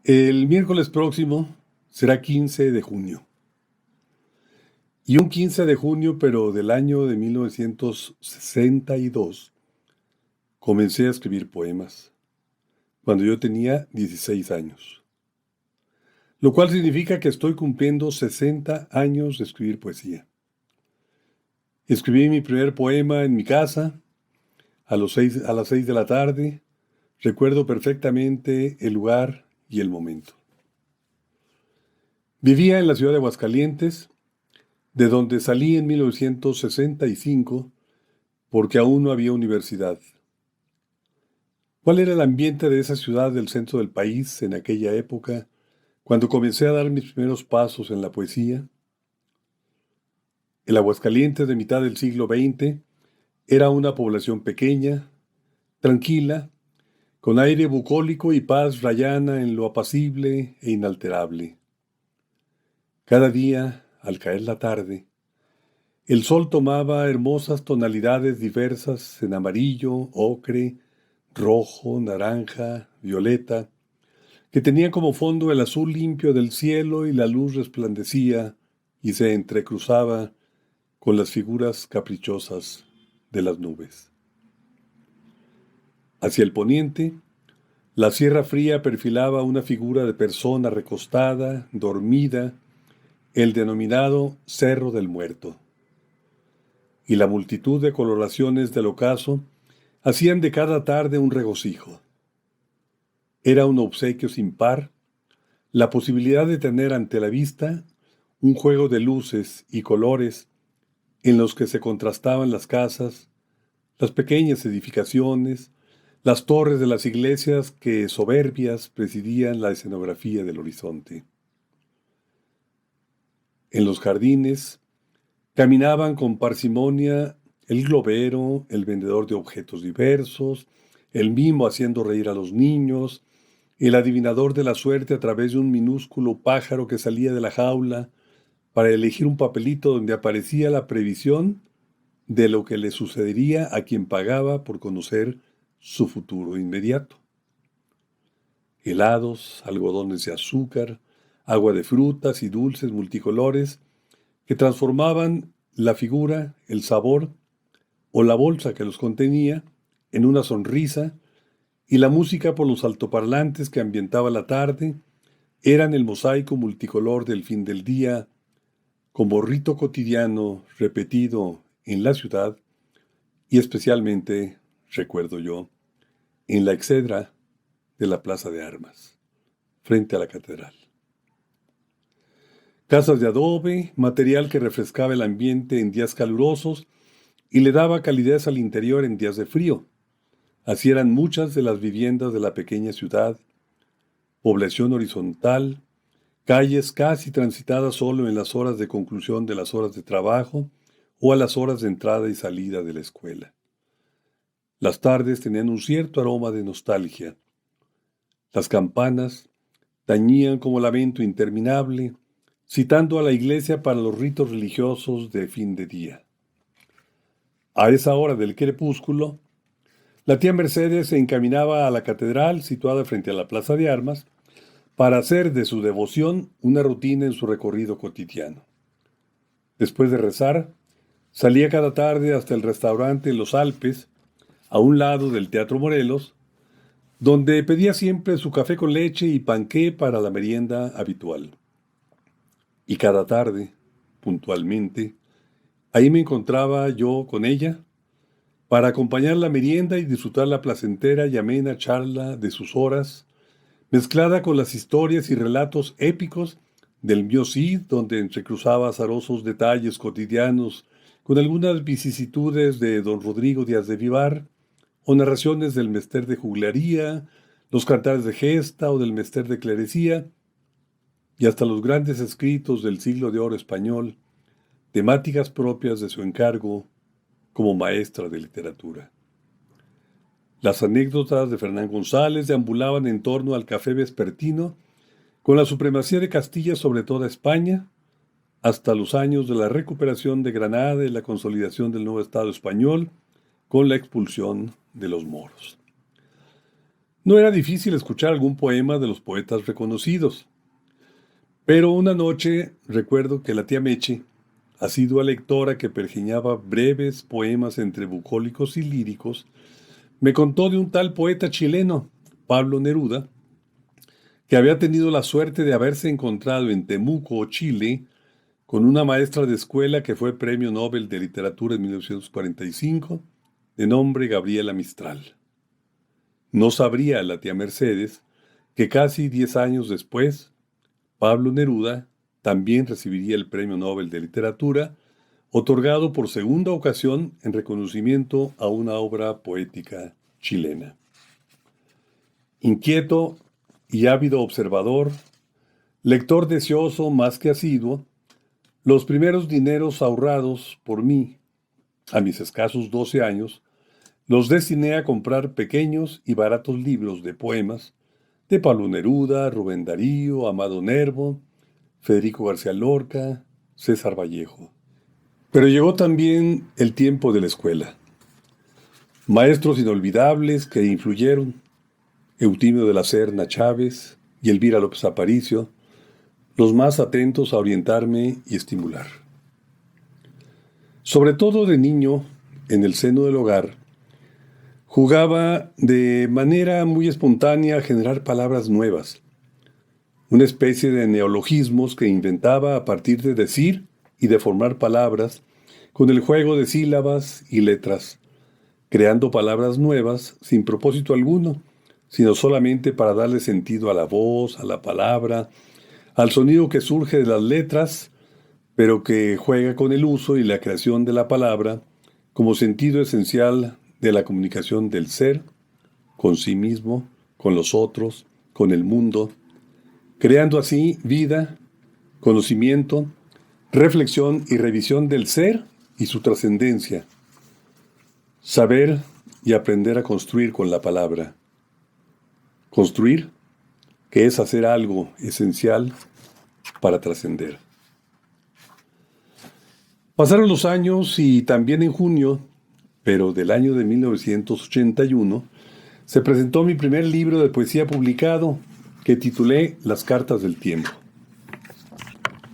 El miércoles próximo será 15 de junio. Y un 15 de junio, pero del año de 1962, comencé a escribir poemas, cuando yo tenía 16 años. Lo cual significa que estoy cumpliendo 60 años de escribir poesía. Escribí mi primer poema en mi casa, a las 6 de la tarde. Recuerdo perfectamente el lugar y el momento. Vivía en la ciudad de Aguascalientes, de donde salí en 1965 porque aún no había universidad. ¿Cuál era el ambiente de esa ciudad del centro del país en aquella época, cuando comencé a dar mis primeros pasos en la poesía? El Aguascalientes de mitad del siglo XX era una población pequeña, tranquila, con aire bucólico y paz rayana en lo apacible e inalterable. Cada día, al caer la tarde, el sol tomaba hermosas tonalidades diversas en amarillo, ocre, rojo, naranja, violeta, que tenían como fondo el azul limpio del cielo y la luz resplandecía y se entrecruzaba con las figuras caprichosas de las nubes. Hacia el poniente, la Sierra Fría perfilaba una figura de persona recostada, dormida, el denominado Cerro del Muerto. Y la multitud de coloraciones del ocaso hacían de cada tarde un regocijo. Era un obsequio sin par, la posibilidad de tener ante la vista un juego de luces y colores en los que se contrastaban las casas, las pequeñas edificaciones, las torres de las iglesias que soberbias presidían la escenografía del horizonte. En los jardines caminaban con parsimonia el globero, el vendedor de objetos diversos, el mimo haciendo reír a los niños, el adivinador de la suerte a través de un minúsculo pájaro que salía de la jaula para elegir un papelito donde aparecía la previsión de lo que le sucedería a quien pagaba por conocer su futuro inmediato. Helados, algodones de azúcar, agua de frutas y dulces multicolores que transformaban la figura, el sabor o la bolsa que los contenía en una sonrisa, y la música por los altoparlantes que ambientaba la tarde eran el mosaico multicolor del fin del día, como rito cotidiano repetido en la ciudad y especialmente, recuerdo yo, en la exedra de la Plaza de Armas, frente a la catedral. Casas de adobe, material que refrescaba el ambiente en días calurosos y le daba calidez al interior en días de frío. Así eran muchas de las viviendas de la pequeña ciudad, población horizontal, calles casi transitadas solo en las horas de conclusión de las horas de trabajo o a las horas de entrada y salida de la escuela. Las tardes tenían un cierto aroma de nostalgia. Las campanas tañían como lamento interminable, citando a la iglesia para los ritos religiosos de fin de día. A esa hora del crepúsculo, la tía Mercedes se encaminaba a la catedral situada frente a la Plaza de Armas para hacer de su devoción una rutina en su recorrido cotidiano. Después de rezar, salía cada tarde hasta el restaurante Los Alpes, a un lado del Teatro Morelos, donde pedía siempre su café con leche y panqué para la merienda habitual. Y cada tarde, puntualmente, ahí me encontraba yo con ella, para acompañar la merienda y disfrutar la placentera y amena charla de sus horas, mezclada con las historias y relatos épicos del mío Cid, donde entrecruzaba azarosos detalles cotidianos con algunas vicisitudes de don Rodrigo Díaz de Vivar, o narraciones del mester de juglaría, los cantares de gesta o del mester de clerecía, y hasta los grandes escritos del siglo de oro español, temáticas propias de su encargo como maestra de literatura. Las anécdotas de Fernán González deambulaban en torno al café vespertino, con la supremacía de Castilla sobre toda España, hasta los años de la recuperación de Granada y la consolidación del nuevo Estado español, con la expulsión de los moros. No era difícil escuchar algún poema de los poetas reconocidos, pero una noche recuerdo que la tía Meche, asidua lectora que pergeñaba breves poemas entre bucólicos y líricos, me contó de un tal poeta chileno, Pablo Neruda, que había tenido la suerte de haberse encontrado en Temuco, Chile, con una maestra de escuela que fue Premio Nobel de Literatura en 1945, de nombre Gabriela Mistral. No sabría la tía Mercedes que casi 10 años después, Pablo Neruda también recibiría el Premio Nobel de Literatura, otorgado por segunda ocasión en reconocimiento a una obra poética chilena. Inquieto y ávido observador, lector deseoso más que asiduo, los primeros dineros ahorrados por mí, a mis escasos 12 años, los destiné a comprar pequeños y baratos libros de poemas de Pablo Neruda, Rubén Darío, Amado Nervo, Federico García Lorca, César Vallejo. Pero llegó también el tiempo de la escuela. Maestros inolvidables que influyeron, Eutimio de la Serna Chávez y Elvira López Aparicio, los más atentos a orientarme y estimular. Sobre todo de niño, en el seno del hogar, jugaba de manera muy espontánea a generar palabras nuevas, una especie de neologismos que inventaba a partir de decir y de formar palabras con el juego de sílabas y letras, creando palabras nuevas sin propósito alguno, sino solamente para darle sentido a la voz, a la palabra, al sonido que surge de las letras, pero que juega con el uso y la creación de la palabra como sentido esencial de la comunicación del ser, con sí mismo, con los otros, con el mundo, creando así vida, conocimiento, reflexión y revisión del ser y su trascendencia, saber y aprender a construir con la palabra. Construir, que es hacer algo esencial para trascender. Pasaron los años y también en junio, pero del año de 1981, se presentó mi primer libro de poesía publicado, que titulé Las Cartas del Tiempo.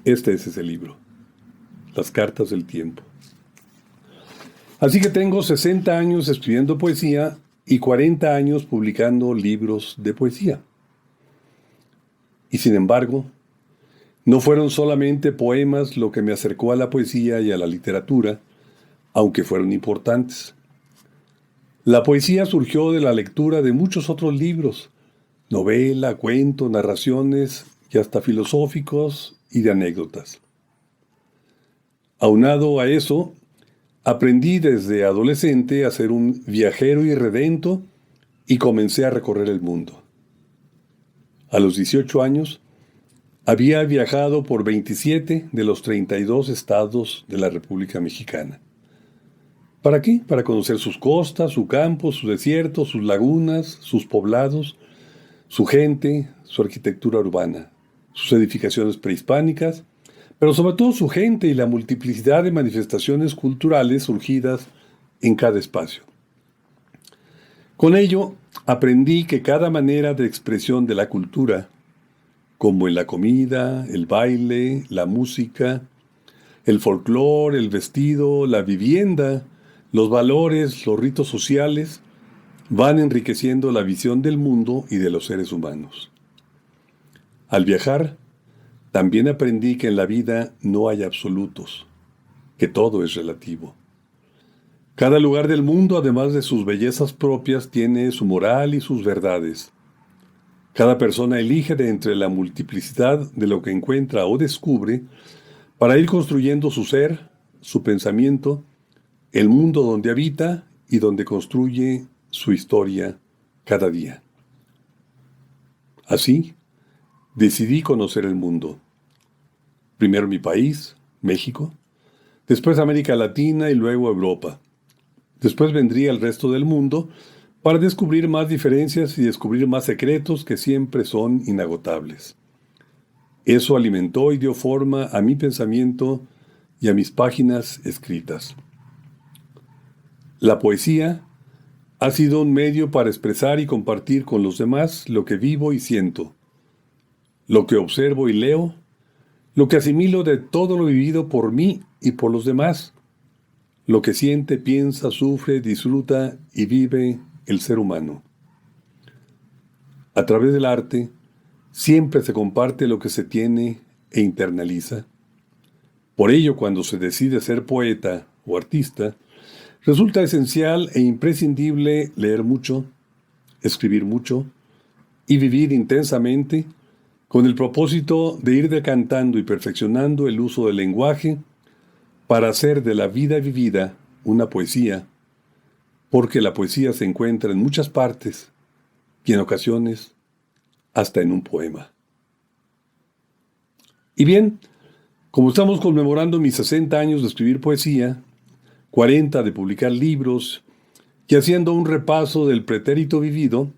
Este es ese libro, Las Cartas del Tiempo. Así que tengo 60 años escribiendo poesía y 40 años publicando libros de poesía. Y sin embargo, no fueron solamente poemas lo que me acercó a la poesía y a la literatura, aunque fueron importantes. La poesía surgió de la lectura de muchos otros libros, novela, cuento, narraciones y hasta filosóficos y de anécdotas. Aunado a eso, aprendí desde adolescente a ser un viajero irredento y comencé a recorrer el mundo. A los 18 años, había viajado por 27 de los 32 estados de la República Mexicana. ¿Para qué? Para conocer sus costas, su campo, sus desiertos, sus lagunas, sus poblados, su gente, su arquitectura urbana, sus edificaciones prehispánicas, pero sobre todo su gente y la multiplicidad de manifestaciones culturales surgidas en cada espacio. Con ello, aprendí que cada manera de expresión de la cultura, como en la comida, el baile, la música, el folclore, el vestido, la vivienda, los valores, los ritos sociales, van enriqueciendo la visión del mundo y de los seres humanos. Al viajar, también aprendí que en la vida no hay absolutos, que todo es relativo. Cada lugar del mundo, además de sus bellezas propias, tiene su moral y sus verdades. Cada persona elige de entre la multiplicidad de lo que encuentra o descubre para ir construyendo su ser, su pensamiento, el mundo donde habita y donde construye su historia cada día. Así, decidí conocer el mundo. Primero mi país, México, después América Latina y luego Europa. Después vendría el resto del mundo para descubrir más diferencias y descubrir más secretos que siempre son inagotables. Eso alimentó y dio forma a mi pensamiento y a mis páginas escritas. La poesía Ha sido un medio para expresar y compartir con los demás lo que vivo y siento, lo que observo y leo, lo que asimilo de todo lo vivido por mí y por los demás, lo que siente, piensa, sufre, disfruta y vive el ser humano. A través del arte, siempre se comparte lo que se tiene e internaliza. Por ello, cuando se decide ser poeta o artista, resulta esencial e imprescindible leer mucho, escribir mucho y vivir intensamente con el propósito de ir decantando y perfeccionando el uso del lenguaje para hacer de la vida vivida una poesía, porque la poesía se encuentra en muchas partes y en ocasiones hasta en un poema. Y bien, como estamos conmemorando mis 60 años de escribir poesía, 40 de publicar libros y haciendo un repaso del pretérito vivido,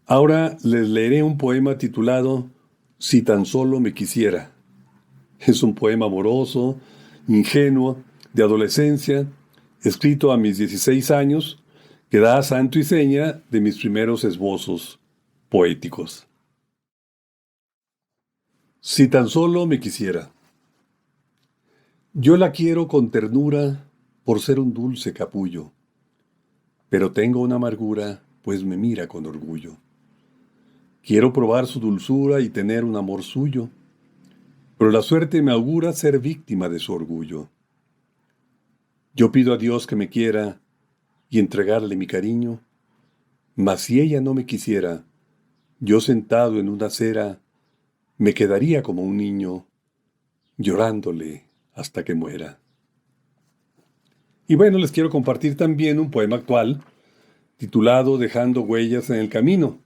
ahora les leeré un poema titulado Si tan solo me quisiera. Es un poema amoroso, ingenuo, de adolescencia, escrito a mis 16 años, que da santo y seña de mis primeros esbozos poéticos. Si tan solo me quisiera. Yo la quiero con ternura por ser un dulce capullo, pero tengo una amargura, pues me mira con orgullo. Quiero probar su dulzura y tener un amor suyo, pero la suerte me augura ser víctima de su orgullo. Yo pido a Dios que me quiera y entregarle mi cariño, mas si ella no me quisiera, yo sentado en una acera, me quedaría como un niño, llorándole hasta que muera. Y bueno, les quiero compartir también un poema actual, titulado Dejando huellas en el camino.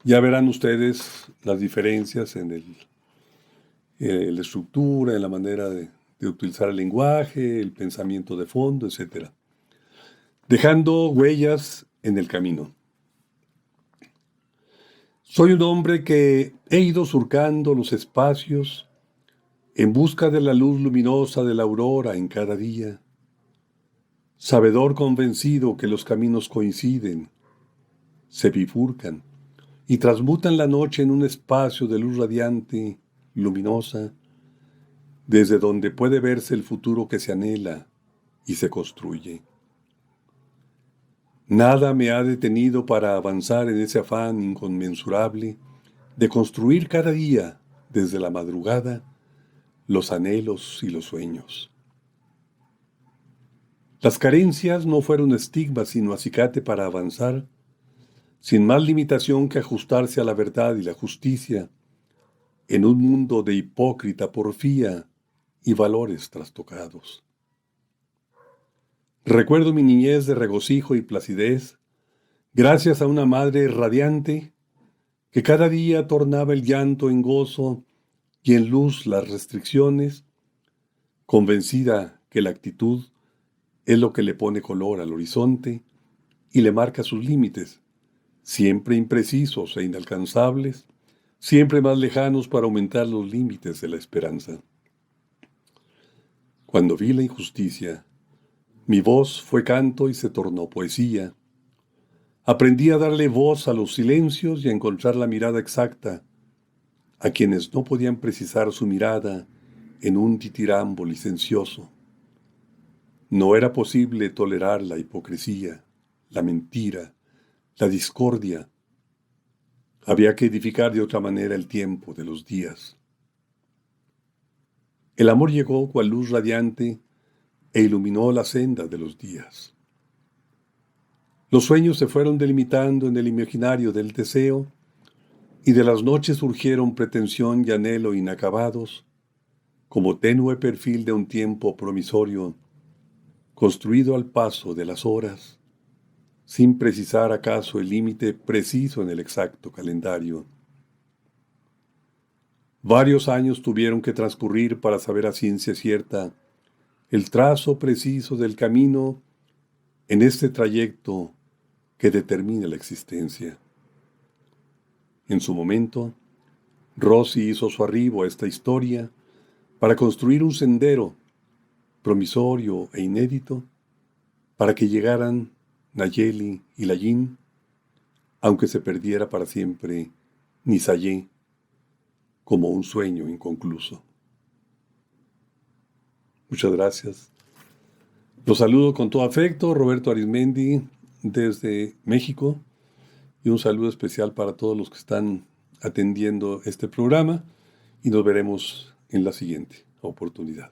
Ya verán ustedes las diferencias en la estructura, en la manera de utilizar el lenguaje, el pensamiento de fondo, etc. Dejando huellas en el camino. Soy un hombre que he ido surcando los espacios en busca de la luz luminosa de la aurora en cada día, sabedor convencido que los caminos coinciden, se bifurcan y transmutan la noche en un espacio de luz radiante, luminosa, desde donde puede verse el futuro que se anhela y se construye. Nada me ha detenido para avanzar en ese afán inconmensurable de construir cada día, desde la madrugada, los anhelos y los sueños. Las carencias no fueron estigma sino acicate para avanzar, sin más limitación que ajustarse a la verdad y la justicia, en un mundo de hipócrita porfía y valores trastocados. Recuerdo mi niñez de regocijo y placidez, gracias a una madre radiante que cada día tornaba el llanto en gozo y en luz las restricciones, convencida que la actitud es lo que le pone color al horizonte y le marca sus límites, siempre imprecisos e inalcanzables, siempre más lejanos para aumentar los límites de la esperanza. Cuando vi la injusticia, mi voz fue canto y se tornó poesía. Aprendí a darle voz a los silencios y a encontrar la mirada exacta a quienes no podían precisar su mirada en un ditirambo licencioso. No era posible tolerar la hipocresía, la mentira, la discordia. Había que edificar de otra manera el tiempo de los días. El amor llegó cual luz radiante e iluminó la senda de los días. Los sueños se fueron delimitando en el imaginario del deseo, y de las noches surgieron pretensión y anhelo inacabados, como tenue perfil de un tiempo promisorio, construido al paso de las horas, sin precisar acaso el límite preciso en el exacto calendario. Varios años tuvieron que transcurrir para saber a ciencia cierta el trazo preciso del camino en este trayecto que determina la existencia. En su momento, Rossi hizo su arribo a esta historia para construir un sendero promisorio e inédito para que llegaran Nayeli y Layin, aunque se perdiera para siempre Nisayé como un sueño inconcluso. Muchas gracias. Los saludo con todo afecto, Roberto Arizmendi, desde México, y un saludo especial para todos los que están atendiendo este programa, y nos veremos en la siguiente oportunidad.